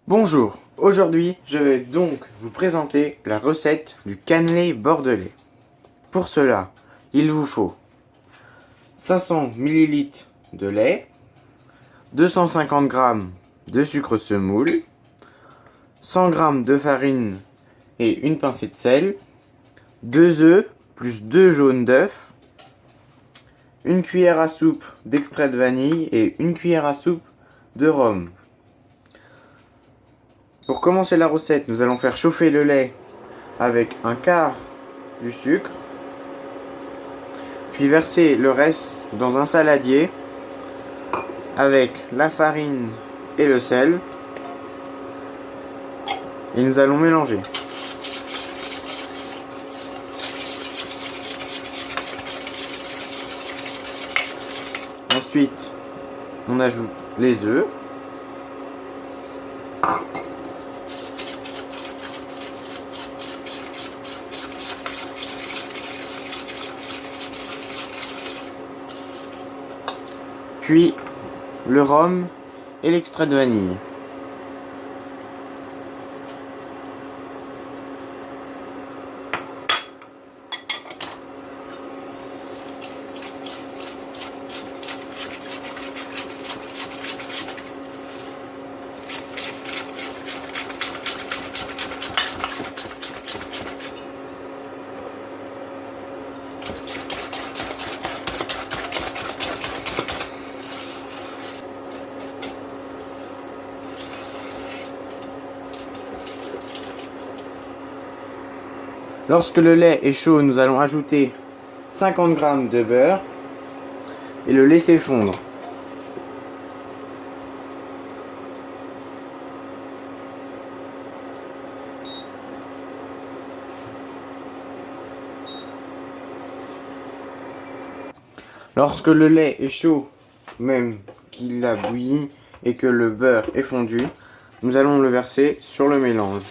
Bonjour, aujourd'hui je vais donc vous présenter la recette du cannelé bordelais. Pour cela, il vous faut 500 ml de lait, 250 g de sucre semoule, 100 g de farine et une pincée de sel, 2 œufs plus 2 jaunes d'œufs, une cuillère à soupe d'extrait de vanille et une cuillère à soupe de rhum. Pour commencer la recette, nous allons faire chauffer le lait avec un quart du sucre, puis verser le reste dans un saladier avec la farine et le sel, et nous allons mélanger. Ensuite, on ajoute les œufs. Puis le rhum et l'extrait de vanille. Lorsque le lait est chaud, nous allons ajouter 50 g de beurre et le laisser fondre. Lorsque le lait est chaud, même qu'il a bouilli et que le beurre est fondu, nous allons le verser sur le mélange.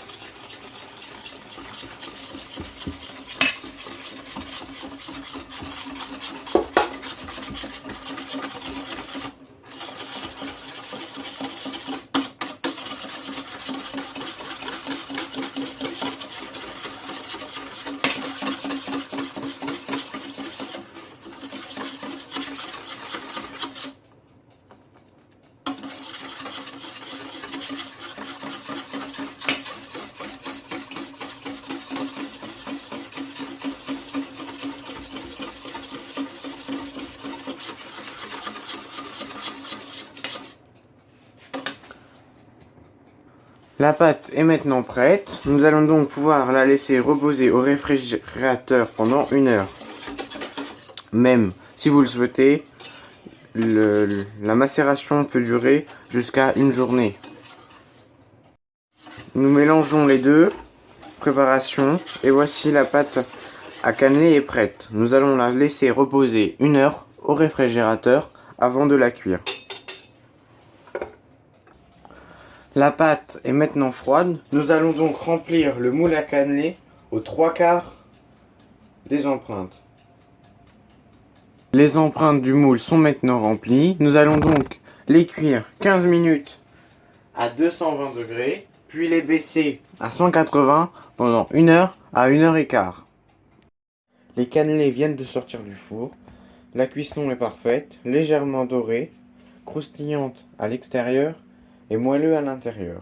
La pâte est maintenant prête. Nous allons donc pouvoir la laisser reposer au réfrigérateur pendant 1 heure. Même si vous le souhaitez, la macération peut durer jusqu'à 1 journée. Nous mélangeons les deux préparations et voici la pâte à cannelé est prête. Nous allons la laisser reposer 1 heure au réfrigérateur avant de la cuire. La pâte est maintenant froide. Nous allons donc remplir le moule à cannelé aux 3/4 des empreintes. Les empreintes du moule sont maintenant remplies. Nous allons donc les cuire 15 minutes à 220 degrés, puis les baisser à 180 pendant 1 heure à 1 heure et quart. Les cannelés viennent de sortir du four. La cuisson est parfaite, légèrement dorée, croustillante à l'extérieur et moelleux à l'intérieur.